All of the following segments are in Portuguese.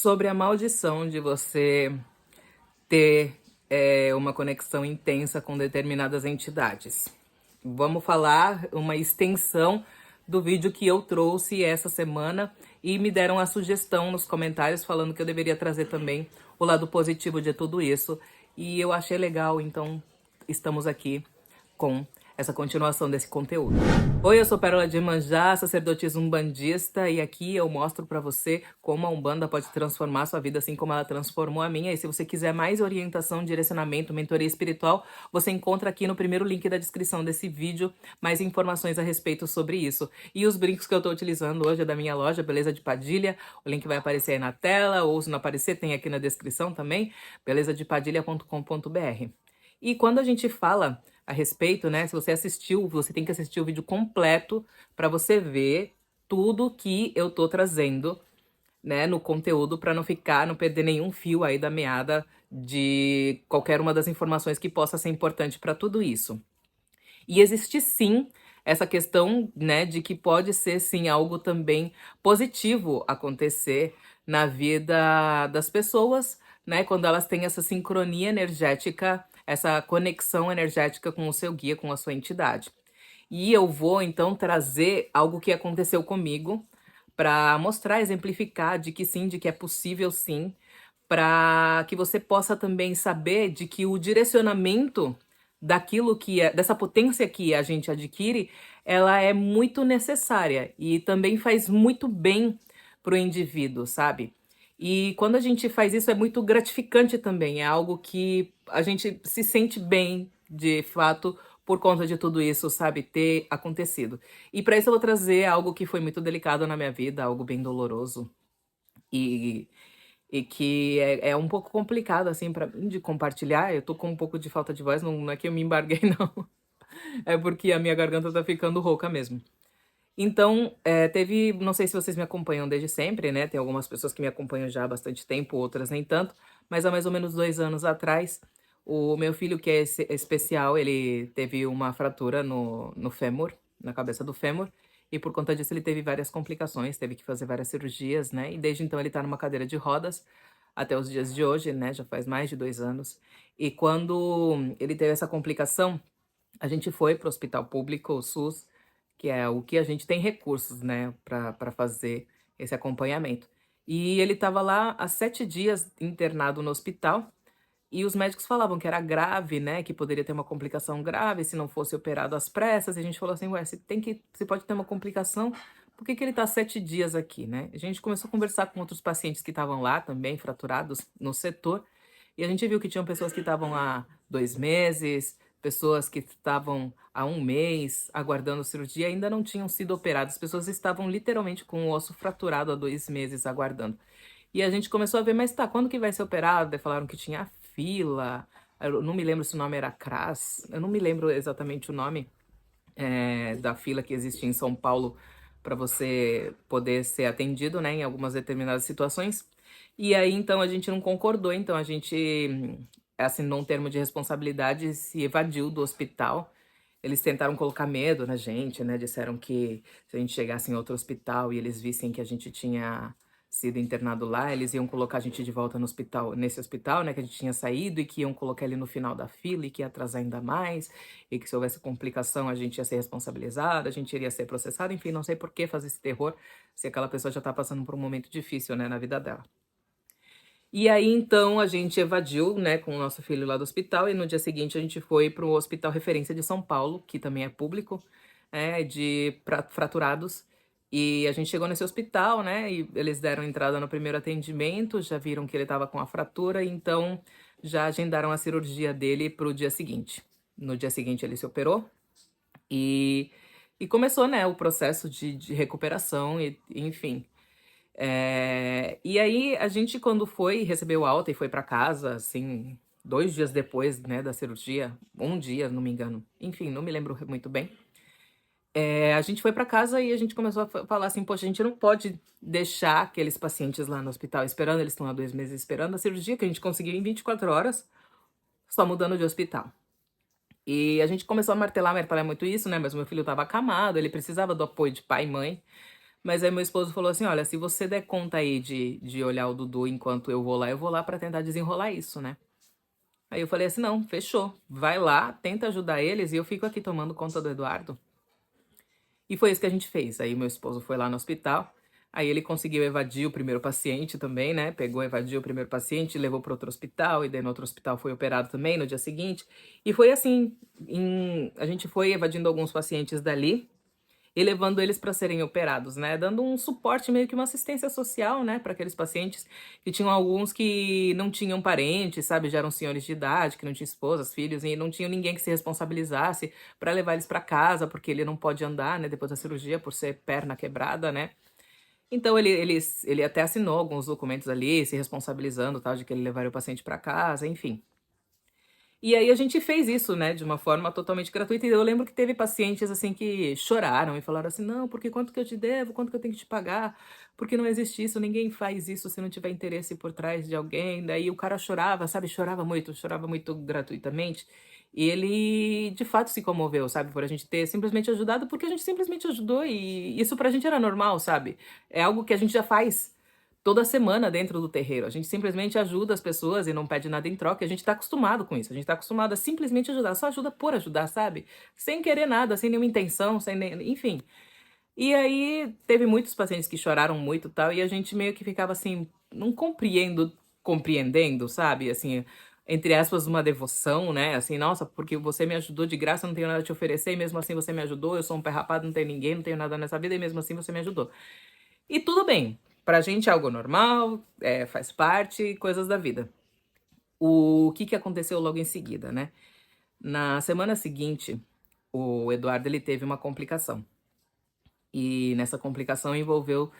sobre a maldição de você ter uma conexão intensa com determinadas entidades. Vamos falar uma extensão do vídeo que eu trouxe essa semana e me deram a sugestão nos comentários falando que eu deveria trazer também o lado positivo de tudo isso. E eu achei legal, então estamos aqui com essa continuação desse conteúdo. Oi, eu sou Pérola de Iemanjá, sacerdotisa umbandista, e aqui eu mostro pra você como a Umbanda pode transformar a sua vida assim como ela transformou a minha. E se você quiser mais orientação, direcionamento, mentoria espiritual, você encontra aqui no primeiro link da descrição desse vídeo mais informações a respeito sobre isso. E os brincos que eu tô utilizando hoje é da minha loja, Beleza de Padilha, o link vai aparecer aí na tela, ou se não aparecer, tem aqui na descrição também, belezadepadilha.com.br. E quando a gente fala a respeito, né? Se você assistiu, você tem que assistir o vídeo completo para você ver tudo que eu tô trazendo, né, no conteúdo, para não perder nenhum fio aí da meada de qualquer uma das informações que possa ser importante para tudo isso. E existe sim essa questão, né, de que pode ser sim algo também positivo acontecer na vida das pessoas, né, quando elas têm essa sincronia energética, essa conexão energética com o seu guia, com a sua entidade. E eu vou então trazer algo que aconteceu comigo para mostrar, exemplificar de que sim, de que é possível sim, para que você possa também saber de que o direcionamento daquilo que é, dessa potência que a gente adquire, ela é muito necessária e também faz muito bem para o indivíduo, sabe? E quando a gente faz isso é muito gratificante também, é algo que a gente se sente bem, de fato, por conta de tudo isso, sabe, ter acontecido. E para isso eu vou trazer algo que foi muito delicado na minha vida, algo bem doloroso e, e que é um pouco complicado, assim, para mim de compartilhar. Eu tô com um pouco de falta de voz, não é que eu me embarguei, não. É porque a minha garganta tá ficando rouca mesmo. Então, teve, não sei se vocês me acompanham desde sempre, né? Tem algumas pessoas que me acompanham já há bastante tempo, outras nem tanto, mas há mais ou menos 2 anos atrás, o meu filho, que é especial, ele teve uma fratura no fêmur, na cabeça do fêmur, e por conta disso ele teve várias complicações, teve que fazer várias cirurgias, né? E desde então ele tá numa cadeira de rodas até os dias de hoje, né? Já faz mais de 2 anos. E quando ele teve essa complicação, a gente foi para o hospital público, o SUS, que é o que a gente tem recursos, né, para fazer esse acompanhamento. E ele estava lá há 7 dias internado no hospital, e os médicos falavam que era grave, né, que poderia ter uma complicação grave se não fosse operado às pressas. E a gente falou assim, ué, se pode ter uma complicação, por que que ele está 7 dias aqui, né? A gente começou a conversar com outros pacientes que estavam lá também, fraturados no setor, e a gente viu que tinham pessoas que estavam há 2 meses, pessoas que estavam há um mês aguardando cirurgia e ainda não tinham sido operadas. As pessoas estavam literalmente com o osso fraturado há 2 meses aguardando. E a gente começou a ver, mas tá, quando que vai ser operado? Daí falaram que tinha fila. Eu não me lembro se o nome era CRAS, eu não me lembro exatamente o nome da fila que existia em São Paulo para você poder ser atendido, né, em algumas determinadas situações. E aí, então, a gente não concordou, então a gente assinou um termo de responsabilidade e se evadiu do hospital. Eles tentaram colocar medo na gente, né? Disseram que se a gente chegasse em outro hospital e eles vissem que a gente tinha sido internado lá, eles iam colocar a gente de volta no hospital, nesse hospital, né, que a gente tinha saído, e que iam colocar ele no final da fila e que ia atrasar ainda mais, e que se houvesse complicação a gente ia ser responsabilizado, a gente iria ser processado, enfim, não sei por que fazer esse terror se aquela pessoa já tá passando por um momento difícil, né, na vida dela. E aí, então, a gente evadiu, né, com o nosso filho lá do hospital, e no dia seguinte a gente foi para o Hospital Referência de São Paulo, que também é público, de fraturados. E a gente chegou nesse hospital, né, e eles deram entrada no primeiro atendimento, já viram que ele estava com a fratura, então já agendaram a cirurgia dele para o dia seguinte. No dia seguinte ele se operou e, e começou, né, o processo de recuperação, e enfim. E aí, a gente, quando foi, recebeu alta e foi pra casa, assim, 2 dias depois, né, da cirurgia, um dia, não me engano, enfim, não me lembro muito bem. A gente foi pra casa e a gente começou a falar assim, poxa, a gente não pode deixar aqueles pacientes lá no hospital esperando, eles estão há 2 meses esperando a cirurgia, que a gente conseguiu em 24 horas, só mudando de hospital. E a gente começou a martelar muito isso, né, mas meu filho tava acamado, ele precisava do apoio de pai e mãe, Mas aí meu esposo falou assim: olha, se você der conta aí de olhar o Dudu enquanto eu vou lá pra tentar desenrolar isso, né? Aí eu falei assim: não, fechou. Vai lá, tenta ajudar eles e eu fico aqui tomando conta do Eduardo. E foi isso que a gente fez. Aí meu esposo foi lá no hospital. Aí ele conseguiu evadir o primeiro paciente também, né? Pegou, evadiu o primeiro paciente, levou para outro hospital, e daí no outro hospital foi operado também no dia seguinte. E foi assim, a gente foi evadindo alguns pacientes dali e levando eles para serem operados, né? Dando um suporte, meio que uma assistência social, né, para aqueles pacientes que tinham alguns que não tinham parentes, sabe? Já eram senhores de idade, que não tinham esposas, filhos, e não tinham ninguém que se responsabilizasse para levar eles para casa, porque ele não pode andar, né, depois da cirurgia, por ser perna quebrada, né? Então ele até assinou alguns documentos ali, se responsabilizando, tal, de que ele levaria o paciente para casa, enfim. E aí a gente fez isso, né, de uma forma totalmente gratuita. E eu lembro que teve pacientes assim que choraram e falaram assim: "Não, porque quanto que eu te devo? Quanto que eu tenho que te pagar? Porque não existe isso, ninguém faz isso se não tiver interesse por trás de alguém". Daí o cara chorava, sabe? Chorava muito gratuitamente. E ele de fato se comoveu, sabe, por a gente ter simplesmente ajudado, porque a gente simplesmente ajudou e isso pra gente era normal, sabe? É algo que a gente já faz toda semana dentro do terreiro. A gente simplesmente ajuda as pessoas e não pede nada em troca. A gente tá acostumado com isso. A gente tá acostumado a simplesmente ajudar. Só ajuda por ajudar, sabe? Sem querer nada, sem nenhuma intenção, sem nem... enfim. E aí teve muitos pacientes que choraram muito e tal, e a gente meio que ficava assim, não compreendendo, sabe? Assim, entre aspas, uma devoção, né? Assim, nossa, porque você me ajudou de graça, eu não tenho nada a te oferecer, e mesmo assim você me ajudou, eu sou um pé rapado, não tenho ninguém, não tenho nada nessa vida, e mesmo assim você me ajudou. E tudo bem. Pra gente é algo normal, faz parte, coisas da vida. O que que aconteceu logo em seguida, né? Na semana seguinte, o Eduardo ele teve uma complicação. E nessa complicação envolveu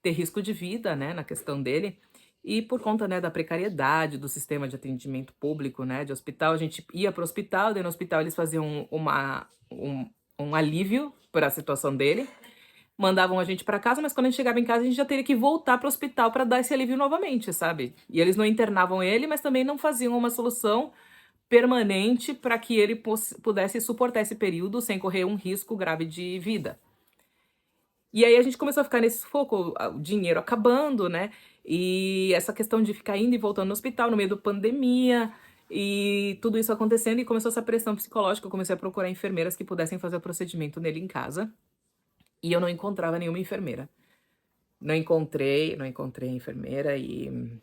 ter risco de vida, né, na questão dele. E por conta, né, da precariedade do sistema de atendimento público, né, de hospital, a gente ia para o hospital, daí no hospital eles faziam um alívio para a situação dele, mandavam a gente pra casa, mas quando a gente chegava em casa, a gente já teria que voltar pro hospital pra dar esse alívio novamente, sabe? E eles não internavam ele, mas também não faziam uma solução permanente para que ele pudesse suportar esse período sem correr um risco grave de vida. E aí a gente começou a ficar nesse foco, o dinheiro acabando, né? E essa questão de ficar indo e voltando no hospital no meio da pandemia, e tudo isso acontecendo, e começou essa pressão psicológica. Eu comecei a procurar enfermeiras que pudessem fazer o procedimento nele em casa, e eu não encontrava nenhuma enfermeira. Não encontrei a enfermeira e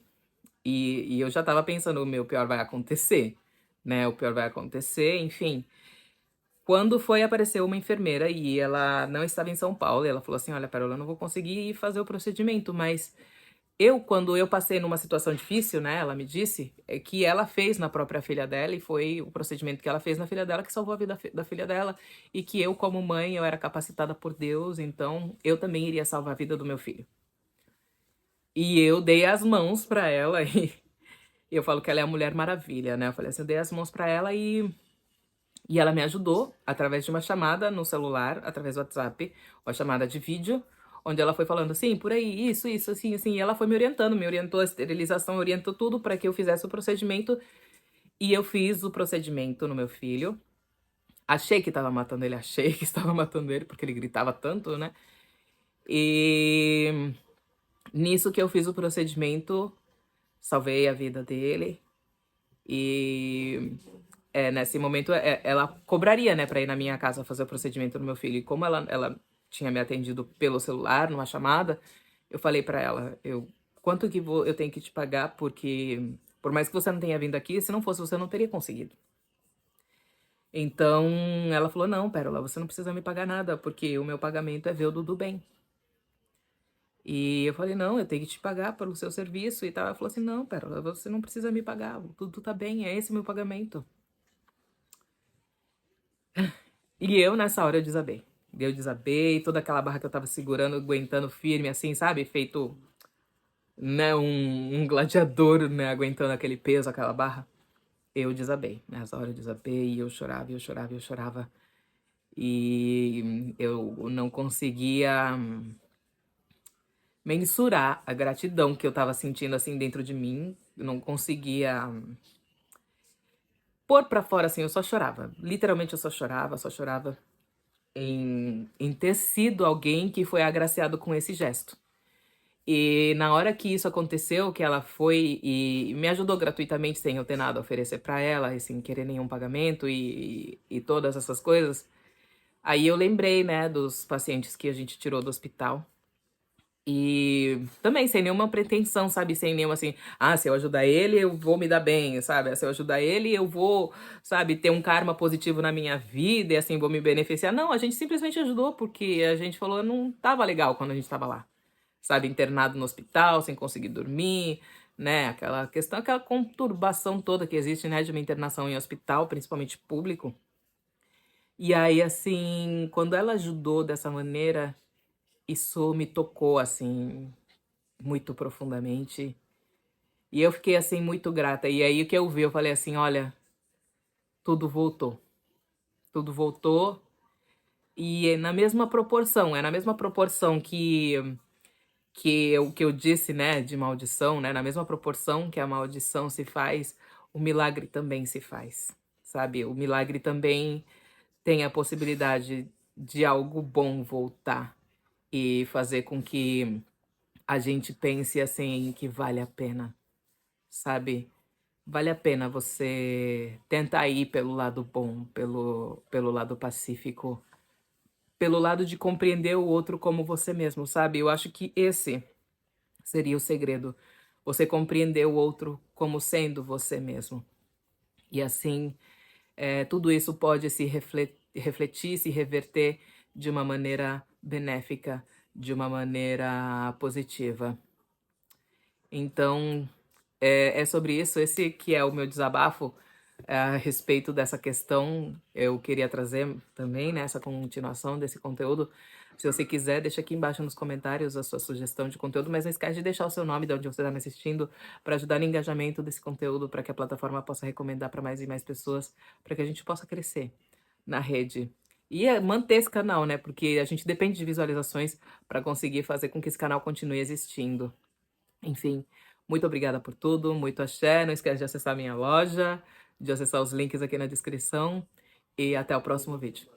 eu já tava pensando, o meu pior vai acontecer, né? O pior vai acontecer, enfim. Quando foi aparecer uma enfermeira e ela não estava em São Paulo, e ela falou assim: olha, Carola, eu não vou conseguir fazer o procedimento, mas quando eu passei numa situação difícil, né? Ela me disse que ela fez na própria filha dela, e foi o procedimento que ela fez na filha dela que salvou a vida da filha dela, e que eu, como mãe, eu era capacitada por Deus, então eu também iria salvar a vida do meu filho. E eu dei as mãos pra ela e eu falo que ela é a Mulher Maravilha, né? Eu falei assim, eu dei as mãos pra ela e ela me ajudou através de uma chamada no celular, através do WhatsApp, uma chamada de vídeo, onde ela foi falando assim, por aí, isso, assim, assim, e ela foi me orientando, me orientou a esterilização, orientou tudo para que eu fizesse o procedimento, e eu fiz o procedimento no meu filho. Achei que estava matando ele, achei que estava matando ele, porque ele gritava tanto, né? E nisso que eu fiz o procedimento, salvei a vida dele. E nesse momento ela cobraria, né, pra ir na minha casa fazer o procedimento no meu filho. E como ela tinha me atendido pelo celular, numa chamada, eu falei pra ela, quanto que eu tenho que te pagar, porque por mais que você não tenha vindo aqui, se não fosse você, não teria conseguido. Então ela falou, não, Pérola, você não precisa me pagar nada, porque o meu pagamento é ver o Dudu bem. E eu falei, não, eu tenho que te pagar pelo seu serviço e tal. Ela falou assim, não, Pérola, você não precisa me pagar, tudo tá bem, é esse meu pagamento. E eu, nessa hora, eu desabei. Eu desabei, toda aquela barra que eu tava segurando, aguentando firme, assim, sabe? Feito, né, um gladiador, né, aguentando aquele peso, aquela barra. Eu desabei. Nessa hora eu desabei, e eu chorava, eu chorava, eu chorava. E eu não conseguia mensurar a gratidão que eu tava sentindo, assim, dentro de mim. Eu não conseguia pôr pra fora, assim, eu só chorava. Literalmente eu só chorava, só chorava. em ter sido alguém que foi agraciado com esse gesto. E na hora que isso aconteceu, que ela foi e me ajudou gratuitamente, sem eu ter nada a oferecer para ela, e sem querer nenhum pagamento e todas essas coisas, aí eu lembrei, né, dos pacientes que a gente tirou do hospital. E também sem nenhuma pretensão, sabe? Sem nenhuma assim, ah, se eu ajudar ele, eu vou me dar bem, sabe? Se eu ajudar ele, eu vou, sabe, ter um karma positivo na minha vida e assim vou me beneficiar. Não, a gente simplesmente ajudou porque a gente falou, não tava legal quando a gente tava lá, sabe? Internado no hospital, sem conseguir dormir, né? Aquela questão, aquela conturbação toda que existe, né, de uma internação em hospital, principalmente público. E aí, assim, quando ela ajudou dessa maneira, isso me tocou, assim, muito profundamente. E eu fiquei assim muito grata. E aí o que eu vi, eu falei assim, olha, tudo voltou. Tudo voltou e é na mesma proporção, é na mesma proporção que eu disse, né, de maldição, né, na mesma proporção que a maldição se faz, o milagre também se faz, sabe? O milagre também tem a possibilidade de algo bom voltar e fazer com que a gente pense assim que vale a pena, sabe? Vale a pena você tentar ir pelo lado bom, pelo lado pacífico, pelo lado de compreender o outro como você mesmo, sabe? Eu acho que esse seria o segredo. Você compreender o outro como sendo você mesmo. E assim, tudo isso pode se refletir, se reverter de uma maneira benéfica, de uma maneira positiva. Então, é sobre isso. Esse que é o meu desabafo a respeito dessa questão. Eu queria trazer também, né, essa continuação desse conteúdo. Se você quiser, deixa aqui embaixo nos comentários a sua sugestão de conteúdo, mas não esquece de deixar o seu nome de onde você está me assistindo para ajudar no engajamento desse conteúdo, para que a plataforma possa recomendar para mais e mais pessoas, para que a gente possa crescer na rede. E manter esse canal, né? Porque a gente depende de visualizações para conseguir fazer com que esse canal continue existindo. Enfim, muito obrigada por tudo, muito axé. Não esquece de acessar minha loja, de acessar os links aqui na descrição e até o próximo vídeo.